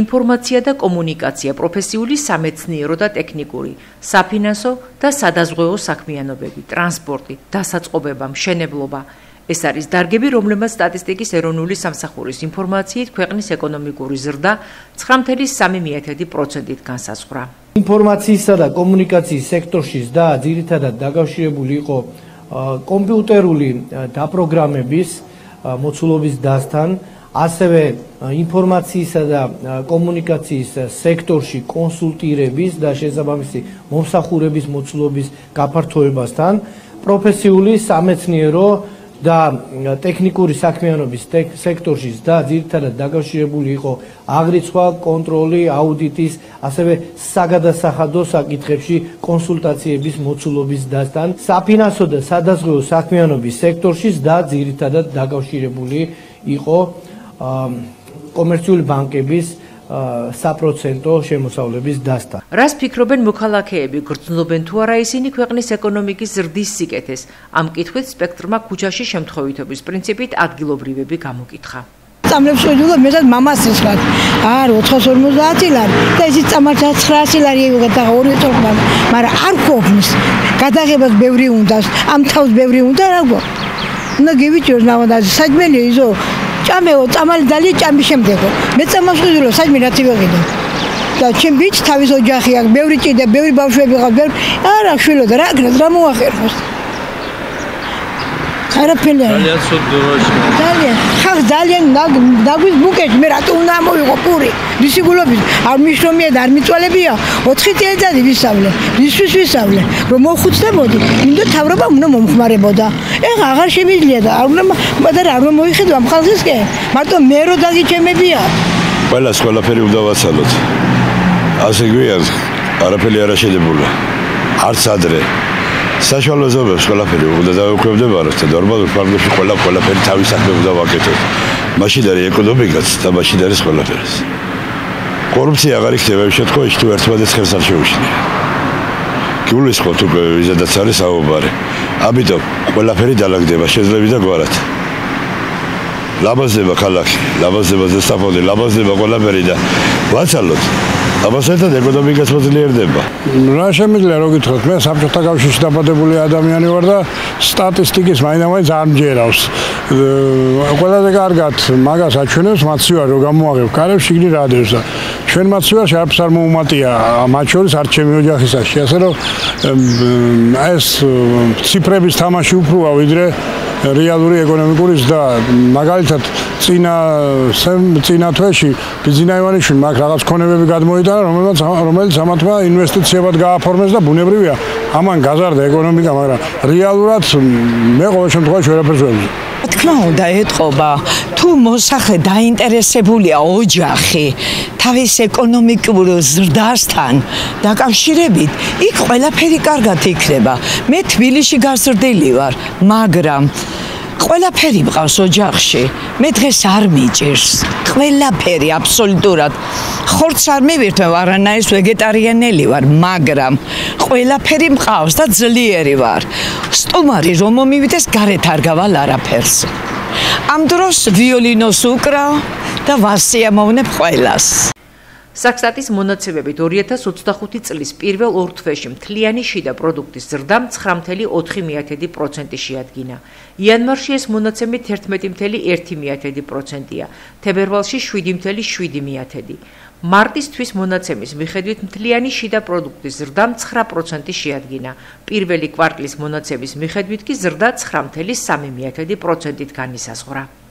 ინფორმაცია და კომუნიკაცია, პროფესიული, სამეცნიერო და ტექნიკური, საფინანსო და სადაზღვეო საქმიანობები, ტრანსპორტი, დასაწყობება, მშენებლობა. ეს არის დარგები, რომლებმაც სტატისტიკის ეროვნული სამსახურის ინფორმაციით ქვეყნის ეკონომიკური ზრდა 9.3%-ით განსაზღვრა. ინფორმაციისა და კომუნიკაციის სექტორში ზრდა ძირითადად დაკავშირებული იყო კომპიუტერული დაპროგრამების მოცულობის დასთან, ასევე ინფორმაციისა და კომუნიკაციის სექტორში კონსულტირების და შესაბამისი მომსახურების მოცულობის გაფართოებასთან, პროფესიული, სამეცნიერო და ტექნიკური საქმიანობის სექტორში და ძირითადად დაკავშირებული იყო აღრიცხვა, კონტროლი, აუდიტის, ასევე საგადასახადო საკითხებში კონსულტაციების მოცულობის დასთან, საფინანსო და სადაზღვეო საქმიანობის სექტორში და ძირითადად დაკავშირებული იყო კომერციული ბანკების საპროცენტო შემოსავლების დასთან. რას ფიქრობენ მოქალაქეები, გრძნობენ თუ არა ისინი ქვეყნის ეკონომიკის ზრდის სიკეთეს? ამ კითხვით სპექტრმა ქუჩაში შემთხვევითობის პრინციპით ადგილობრივები გამოკითხა. წამლებს შევიდო მეტად მამასის ხარ. არ 450 ლარი და ისიც წამართა 900 ლარი იღებდა 2 წელს, მაგრამ არ ყოფნის. გადაღებას ბევრი უნდა, ამ თავს ბევრი უნდა რა გქო. უნდა გივიჭიროს ნავადაზე საჭმელი იზო. ჭამეო, წამალი დალი ჭამის შემდეგო. მე წამალს ვიდულო საჭმელი რაც ივიღიდო. და ჩემ ბიჭ თავის ოჯახი აქვს, ბევრი ჭიდე, ბევრი ბავშვები ყავს, ბევრი არა შვილო და რა მოახერხოს. არაფერი. ძალიან სოდროში. ძალიან დაგვის ბუკეტი, მე რატო უნდა მოვიღო პური? ვისიგულობის, არ მიშრომია და არ მიწვალებია, 4 წელიწადი ვისავლე. ვისთვის ვისავლე? რომ მოხუცდებოდი, უნდა თავრობა უნდა მომხმარებოდა. ეხლა აღარ შემიძლია და არ უნდა არ მოიხედო ამ ხალხისკენ. მარტო მე რო დაგიჩემებია. ყველაფერი უნდა ვაცალოთ. ასე გვიან, არაფერი არ შედებულა. არც ადრე. საშუალო ზომებს ყველაფერი უნდა დავუკვირდებაროთ და ნორმალურ ფარგლებში ყველაფერი თავის საქმე უნდა ვაკეთოთ. მაშინ არის ეკონომიკაც და მაშინ არის ყველაფერს. კორუფცია აღარ იქნება იმ შემთხვევაში თუ ერთმანეთს ხელს არ შეუშლია. გულისხმობთ უკვე ვიზედაც არის საუბარი. ამიტომ ყველაფერი დალაგდება შეძლები და გვარად. ლამაზდება ქალაქი, ლამაზდება ზესტაფონი, ლამაზდება ყველაფერი და ვაცალოთ. ამასთან ეკონომიკაც მოძლიერდება. რა შემიძლია რო გითხრათ, მე საბჭოთა კავშირში დაბადებული ადამიანი ვარ და სტატისტიკის მაინც არ მჯერავს. ყველაზე კარგად მაგას აჩვენებს მაცივარი რო გამოაღებ კარებს შიგნით რადევს და ჩვენ მაცივარში არც არ მოუმატია მათ შორის არც ჩემი ოჯახისაში, ასე რომ ეს ციფრების თამაში უფროა ვიდრე რეალური ეკონომიკური ზრდა. მაგალითად წინა თვეში ბიზნა ივანიშვილი მაგ რაღაც ქონებები გადმოიტანა, რომელიც ამათმა ინვესტიციებად გააფორმეს და ბუნებრივია ამან გაზარდა ეკონომიკა, მაგრამ რეალურად მე ყოველ შემთხვევაში ვერაფერს ვერ ვიზნე. თქმა უნდა ეთყობა, თუ მოსახლე დაინტერესებულია ოჯახი თავის ეკონომიკურ ზრდასთან დაკავშირებით, იქ ყველაფერი კარგად იქნება. მე თბილისში გაზრდილი ვარ, მაგრამ ყველაფერი მყავს ოჯახში. მე დღეს არ მიჭირს. ყველაფერი აბსოლუტურად. ხორცს არ მივირთმევ, არანაირს ვეგეტარიანელი ვარ, მაგრამ ყველაფერი მყავს და ძლიერი ვარ. სტუმარი რომ მომივიდეს, გარეთ არ გავალ არაფერს. ამ დროს ვიოლინოს უკრავ და ვასიამოვნებ ყველას. საქსტატის მონაცემებით 2025 წლის პირველ 2 თვეში მთლიანი შიდა პროდუქტის ზრდა 9.4% შეადგინა. იანვარში ეს მონაცემი 11.1%-ია, თებერვალში 7.7%. მარტის თვის მონაცემის მიხედვით მთლიანი შიდა პროდუქტის ზრდა 9% შეადგინა. პირველი კვარტლის მონაცემის მიხედვით კი ზრდა 9.3%-ით განისაზღვრა.